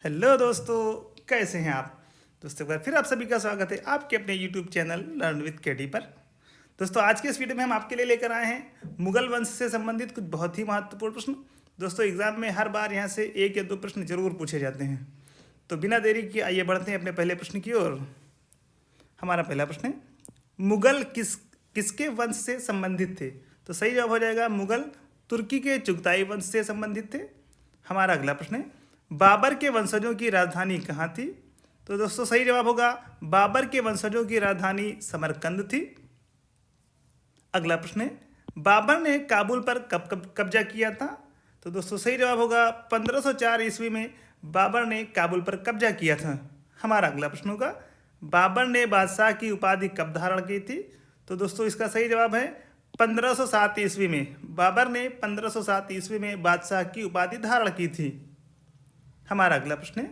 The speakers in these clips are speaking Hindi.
हेलो दोस्तों, कैसे हैं आप। दोस्तों एक बार फिर आप सभी का स्वागत है आपके अपने YouTube channel learn with KD पर। दोस्तों आज के इस वीडियो में हम आपके लिए लेकर आए हैं मुगल वंश से संबंधित कुछ बहुत ही महत्वपूर्ण प्रश्न। दोस्तों एग्जाम में हर बार यहाँ से एक या दो प्रश्न जरूर पूछे जाते हैं, तो बिना देरी किए आइए बढ़ते हैं अपने पहले प्रश्न की ओर। हमारा पहला प्रश्न है, मुगल किसके वंश से संबंधित थे। तो सही जवाब हो जाएगा मुगल तुर्की के चुगताई वंश से संबंधित थे। हमारा अगला प्रश्न है, बाबर के वंशजों की राजधानी कहाँ थी। तो दोस्तों सही जवाब होगा बाबर के वंशजों की राजधानी समरकंद थी। अगला प्रश्न है, बाबर ने काबुल पर कब कब्जा किया था। तो दोस्तों सही जवाब होगा 1504 ईस्वी में बाबर ने काबुल पर कब्जा किया था। हमारा अगला प्रश्न होगा, बाबर ने बादशाह की उपाधि कब धारण की थी। तो दोस्तों इसका सही जवाब है 1507 ईस्वी में। बाबर ने 1507 ईस्वी में बादशाह की उपाधि धारण की थी। हमारा अगला प्रश्न है,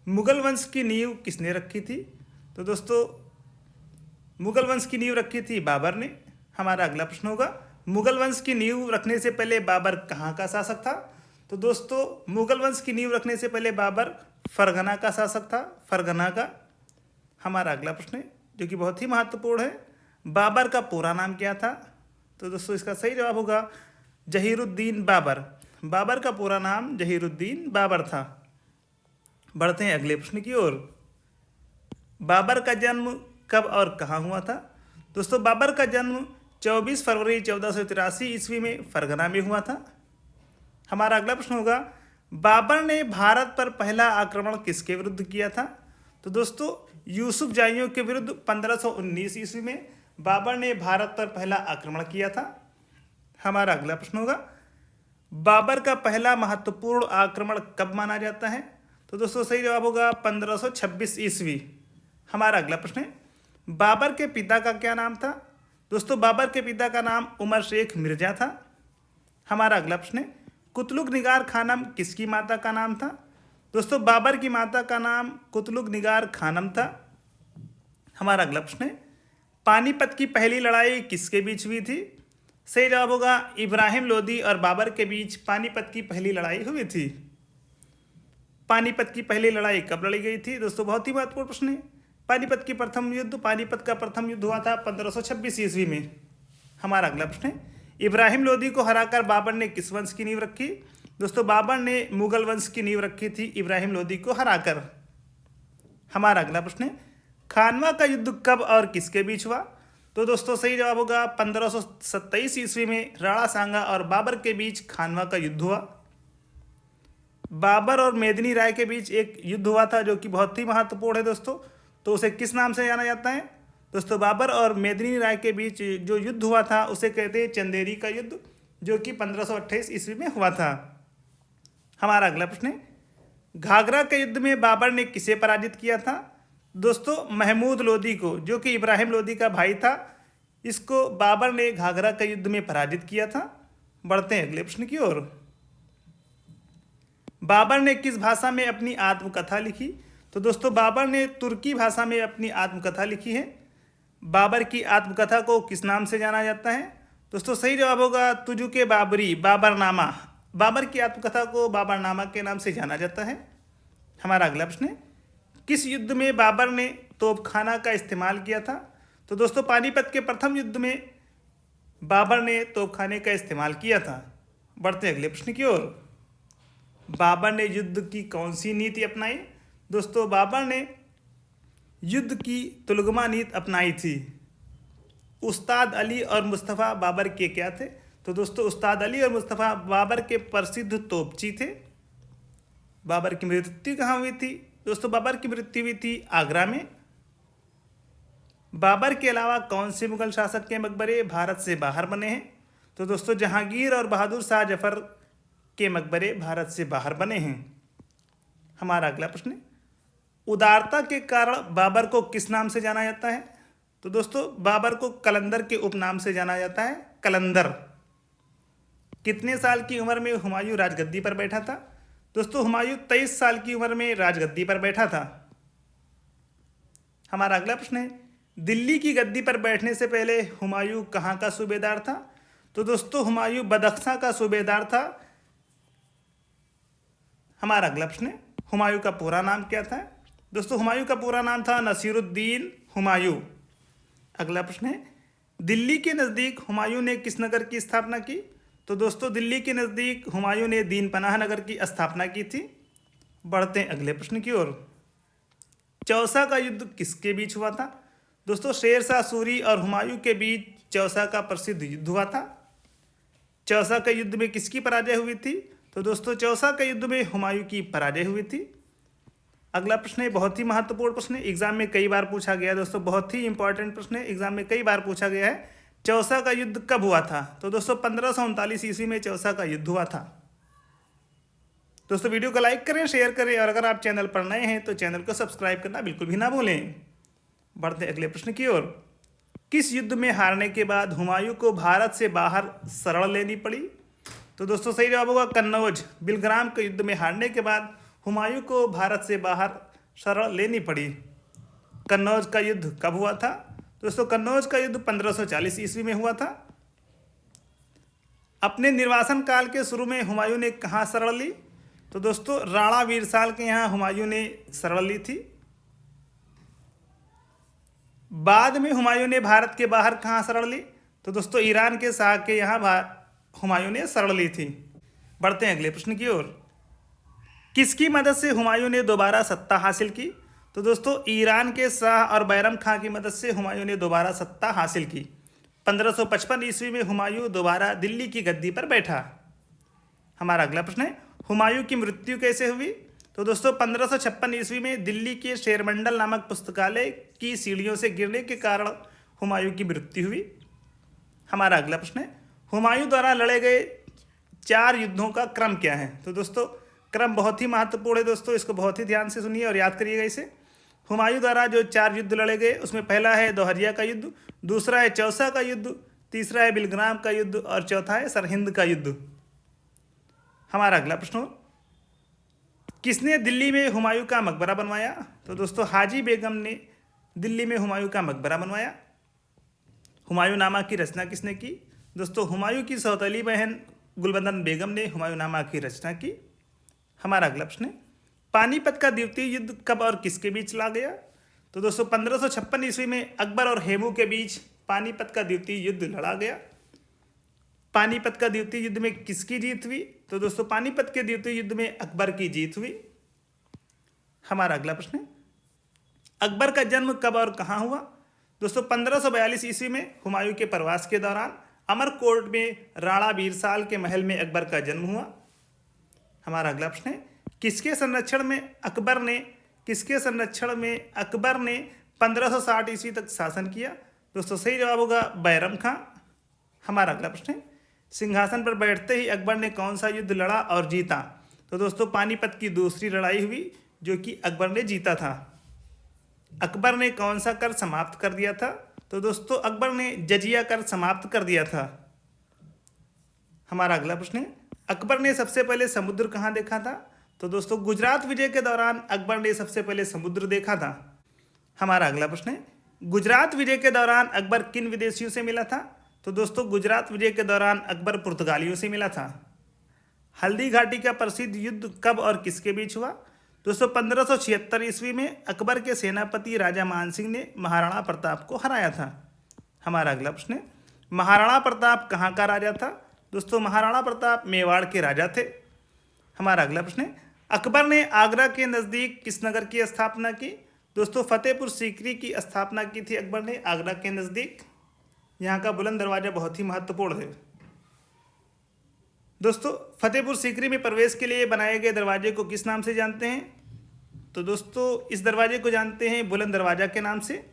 मुगल वंश की नींव किसने रखी थी। तो दोस्तों मुगल वंश की नींव रखी थी बाबर ने। हमारा अगला प्रश्न होगा, मुगल वंश की नींव रखने से पहले बाबर कहाँ का शासक था। तो दोस्तों मुगल वंश की नींव रखने से पहले बाबर फरगना का शासक था, फरगना का। हमारा अगला प्रश्न है जो कि बहुत ही महत्वपूर्ण है, बाबर का पूरा नाम क्या था। तो दोस्तों इसका सही जवाब होगा जहीरुद्दीन बाबर। बाबर का पूरा नाम जहीरुद्दीन बाबर था। बढ़ते हैं अगले प्रश्न की ओर, बाबर का जन्म कब और कहाँ हुआ था। दोस्तों बाबर का जन्म 24 फरवरी 1483 ईस्वी में फरगना में हुआ था। हमारा अगला प्रश्न होगा, बाबर ने भारत पर पहला आक्रमण किसके विरुद्ध किया था। तो दोस्तों यूसुफ जाइयों के विरुद्ध 1519 ईस्वी में बाबर ने भारत पर पहला आक्रमण किया था। हमारा अगला प्रश्न होगा, बाबर का पहला महत्वपूर्ण आक्रमण कब माना जाता है। तो दोस्तों सही जवाब होगा 1526 ईस्वी। हमारा अगला प्रश्न है, बाबर के पिता का क्या नाम था। दोस्तों बाबर के पिता का नाम उमर शेख मिर्जा था। हमारा अगला प्रश्न है, कुतलुग निगार खानम किसकी माता का नाम था। दोस्तों बाबर की माता का नाम कुतलुग निगार खानम था। हमारा अगला प्रश्न है, पानीपत की पहली लड़ाई किसके बीच हुई थी। सही जवाब होगा इब्राहिम लोदी और बाबर के बीच पानीपत की पहली लड़ाई हुई थी। पानीपत की पहली लड़ाई कब लड़ी गई थी। दोस्तों बहुत ही महत्वपूर्ण प्रश्न है। पानीपत का प्रथम युद्ध हुआ था 1526 ईस्वी में। हमारा अगला प्रश्न है, इब्राहिम लोदी को हराकर बाबर ने किस वंश की नींव रखी। दोस्तों बाबर ने मुगल वंश की नींव रखी थी इब्राहिम लोदी को हराकर। हमारा अगला प्रश्न है, खानवा का युद्ध कब और किसके बीच हुआ। तो दोस्तों सही जवाब होगा 1527 ईस्वी में राणा सांगा और बाबर के बीच खानवा का युद्ध हुआ। बाबर और मेदिनी राय के बीच एक युद्ध हुआ था जो कि बहुत ही महत्वपूर्ण है दोस्तों, तो उसे किस नाम से जाना जाता है। दोस्तों बाबर और मेदिनी राय के बीच जो युद्ध हुआ था उसे कहते हैं चंदेरी का युद्ध, जो कि 1528 ईस्वी में हुआ था। हमारा अगला प्रश्न है, घाघरा के युद्ध में बाबर ने किसे पराजित किया था। दोस्तों महमूद लोदी को, जो कि इब्राहिम लोदी का भाई था, इसको बाबर ने घाघरा के युद्ध में पराजित किया था। बढ़ते हैं अगले प्रश्न की ओर, बाबर ने किस भाषा में अपनी आत्मकथा लिखी। तो दोस्तों बाबर ने तुर्की भाषा में अपनी आत्मकथा लिखी है। बाबर की आत्मकथा को किस नाम से जाना जाता है। दोस्तों सही जवाब होगा तुजुके बाबरी, बाबरनामा। बाबर की आत्मकथा को बाबरनामा के नाम से जाना जाता है। हमारा अगला प्रश्न है, किस युद्ध में बाबर ने तोपखाना का इस्तेमाल किया था। तो दोस्तों पानीपत के प्रथम युद्ध में बाबर ने तोपखाने का इस्तेमाल किया था। बढ़ते हैं अगले प्रश्न की ओर, बाबर ने युद्ध की कौन सी नीति अपनाई। दोस्तों बाबर ने युद्ध की तुलगमा नीति अपनाई थी। उस्ताद अली और मुस्तफ़ा बाबर के क्या थे। तो दोस्तों उस्ताद अली और मुस्तफ़ा बाबर के प्रसिद्ध तोपची थे। बाबर की मृत्यु कहाँ हुई थी। दोस्तों बाबर की मृत्यु हुई थी आगरा में। बाबर के अलावा कौन से मुगल शासक के मकबरे भारत से बाहर बने हैं। तो दोस्तों जहांगीर और बहादुर शाह जफर के मकबरे भारत से बाहर बने हैं। हमारा अगला प्रश्न है, उदारता के कारण बाबर को किस नाम से जाना जाता है। तो दोस्तों बाबर को कलंदर के उपनाम से जाना जाता है, कलंदर। कितने साल की उम्र में हुमायूं राजगद्दी पर बैठा था। दोस्तों हुमायूं 23 साल की उम्र में राजगद्दी पर बैठा था। हमारा अगला प्रश्न है, दिल्ली की गद्दी पर बैठने से पहले हुमायूं कहाँ का सूबेदार था। तो दोस्तों हुमायूं बदख्शां का सूबेदार था। हमारा अगला प्रश्न है, हुमायूं का पूरा नाम क्या था? दोस्तों हुमायूं का पूरा नाम था नसीरुद्दीन हुमायूं। अगला प्रश्न है, दिल्ली के नज़दीक हुमायूं ने किस नगर की स्थापना की? तो दोस्तों दिल्ली के नज़दीक हुमायूं ने दीन पनाह नगर की स्थापना की थी। बढ़ते हैं अगले प्रश्न की ओर। चौसा का युद्ध किसके बीच हुआ था? दोस्तों शेर शाह सूरी और हुमायूं के बीच चौसा का प्रसिद्ध युद्ध हुआ था। चौसा के युद्ध में किसकी पराजय हुई थी? तो दोस्तों चौसा के युद्ध में हुमायूं की पराजय हुई थी। अगला प्रश्न है, बहुत ही महत्वपूर्ण प्रश्न है, एग्जाम में कई बार पूछा गया है दोस्तों, बहुत ही इंपॉर्टेंट प्रश्न है, एग्जाम में कई बार पूछा गया है। चौसा का युद्ध कब हुआ था? तो दोस्तों 1539 ईस्वी में चौसा का युद्ध हुआ था। दोस्तों वीडियो को लाइक करें, शेयर करें और अगर आप चैनल पर नए हैं तो चैनल को सब्सक्राइब करना बिल्कुल भी ना भूलें। बढ़ते अगले प्रश्न की ओर। किस युद्ध में हारने के बाद हुमायूं को भारत से बाहर शरण लेनी पड़ी? तो दोस्तों सही जवाब होगा कन्नौज। बिलग्राम के युद्ध में हारने के बाद हुमायूं को भारत से बाहर शरण लेनी पड़ी। कन्नौज का युद्ध कब हुआ था? दोस्तों कन्नौज का युद्ध 1540 ईस्वी में हुआ था। अपने निर्वासन काल के शुरू में हुमायूं ने कहाँ शरण ली? तो दोस्तों राणा वीरसाल के यहाँ हुमायूं ने शरण ली थी। बाद में हुमायूं ने भारत के बाहर कहाँ शरण ली? तो दोस्तों ईरान के शाह के यहाँ हुमायूं ने शरण ली थी। बढ़ते हैं अगले प्रश्न की ओर। किसकी मदद से हुमायूं ने दोबारा सत्ता हासिल की? तो दोस्तों ईरान के शाह और बैरम खां की मदद से हुमायूं ने दोबारा सत्ता हासिल की। 1555 ईस्वी में हुमायूं दोबारा दिल्ली की गद्दी पर बैठा। हमारा अगला प्रश्न है, हुमायूं की मृत्यु कैसे हुई? तो दोस्तों 1556 ईस्वी में दिल्ली के शेरमंडल नामक पुस्तकालय की सीढ़ियों से गिरने के कारण हुमायूं की मृत्यु हुई। हमारा अगला प्रश्न है, हुमायूं द्वारा लड़े गए 4 युद्धों का क्रम क्या है? तो दोस्तों क्रम बहुत ही महत्वपूर्ण है दोस्तों, इसको बहुत ही ध्यान से सुनिए और याद करिएगा इसे। हुमायूं द्वारा जो 4 युद्ध लड़े गए उसमें पहला है दोहरिया का युद्ध, दूसरा है चौसा का युद्ध, तीसरा है बिलग्राम का युद्ध और चौथा है सरहिंद का युद्ध। हमारा अगला प्रश्न, किसने दिल्ली में हुमायूं का मकबरा बनवाया? तो दोस्तों हाजी बेगम ने दिल्ली में हुमायूं का मकबरा बनवाया। हुमायूंनामा की रचना किसने की? दोस्तों हुमायूं की सौतेली बहन गुलबदन बेगम ने हुमायूंनामा की रचना की। हमारा अगला प्रश्न है, पानीपत का द्वितीय युद्ध कब और किसके बीच चला गया? तो दोस्तों 1556 ईस्वी में अकबर और हेमू के बीच पानीपत का द्वितीय युद्ध लड़ा गया। पानीपत का द्वितीय युद्ध में किसकी जीत हुई? तो दोस्तों पानीपत के द्वितीय युद्ध में अकबर की जीत हुई। हमारा अगला प्रश्न है, अकबर का जन्म कब और कहाँ हुआ? दोस्तों 1542 ईस्वी में हुमायूं के प्रवास के दौरान अमरकोट में राणा बीरसाल के महल में अकबर का जन्म हुआ। हमारा अगला प्रश्न है, किसके संरक्षण में अकबर ने 1560 ईस्वी तक शासन किया? दोस्तों सही जवाब होगा बैरम खां। हमारा अगला प्रश्न है, सिंहासन पर बैठते ही अकबर ने कौन सा युद्ध लड़ा और जीता? तो दोस्तों पानीपत की दूसरी लड़ाई हुई जो कि अकबर ने जीता था। अकबर ने कौन सा कर समाप्त कर दिया था? तो दोस्तों अकबर ने जजिया कर समाप्त कर दिया था। हमारा अगला प्रश्न है, अकबर ने सबसे पहले समुद्र कहाँ देखा था? तो दोस्तों गुजरात विजय के दौरान अकबर ने सबसे पहले समुद्र देखा था। हमारा अगला प्रश्न है, गुजरात विजय के दौरान अकबर किन विदेशियों से मिला था? तो दोस्तों गुजरात विजय के दौरान अकबर पुर्तगालियों से मिला था। हल्दी घाटी का प्रसिद्ध युद्ध कब और किसके बीच हुआ? दोस्तों 1576 ईस्वी में अकबर के सेनापति राजा मान सिंह ने महाराणा प्रताप को हराया था। हमारा अगला प्रश्न है, महाराणा प्रताप कहाँ का राजा था? दोस्तों महाराणा प्रताप मेवाड़ के राजा थे। हमारा अगला प्रश्न है, अकबर ने आगरा के नज़दीक किस नगर की स्थापना की? दोस्तों फतेहपुर सीकरी की स्थापना की थी अकबर ने आगरा के नज़दीक। यहाँ का बुलंद दरवाजा बहुत ही महत्वपूर्ण है दोस्तों। फतेहपुर सीकरी में प्रवेश के लिए बनाए गए दरवाजे को किस नाम से जानते हैं? तो दोस्तों इस दरवाजे को जानते हैं बुलंद दरवाजा के नाम से।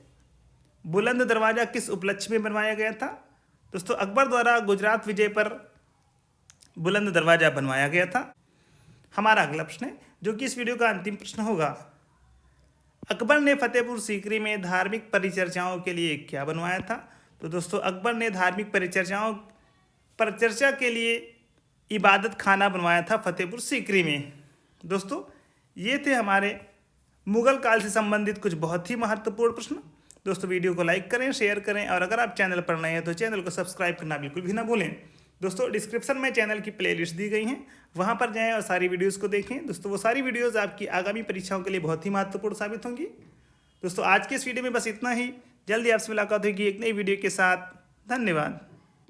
बुलंद दरवाजा किस उपलक्ष्य में बनवाया गया था? दोस्तों अकबर द्वारा गुजरात विजय पर बुलंद दरवाजा बनवाया गया था। हमारा अगला प्रश्न है जो कि इस वीडियो का अंतिम प्रश्न होगा, अकबर ने फतेहपुर सीकरी में धार्मिक परिचर्चाओं के लिए क्या बनवाया था? तो दोस्तों अकबर ने धार्मिक परिचर्चा के लिए इबादत खाना बनवाया था फतेहपुर सीकरी में। दोस्तों ये थे हमारे मुगल काल से संबंधित कुछ बहुत ही महत्वपूर्ण प्रश्न। दोस्तों वीडियो को लाइक करें, शेयर करें और अगर आप चैनल पर नए हैं तो चैनल को सब्सक्राइब करना बिल्कुल भी ना भूलें। दोस्तों डिस्क्रिप्शन में चैनल की प्लेलिस्ट दी गई हैं, वहाँ पर जाएं और सारी वीडियोज़ को देखें। दोस्तों वो सारी वीडियोज़ आपकी आगामी परीक्षाओं के लिए बहुत ही महत्वपूर्ण साबित होंगी। दोस्तों आज के इस वीडियो में बस इतना ही। जल्दी आपसे मुलाकात होगी एक नई वीडियो के साथ। धन्यवाद।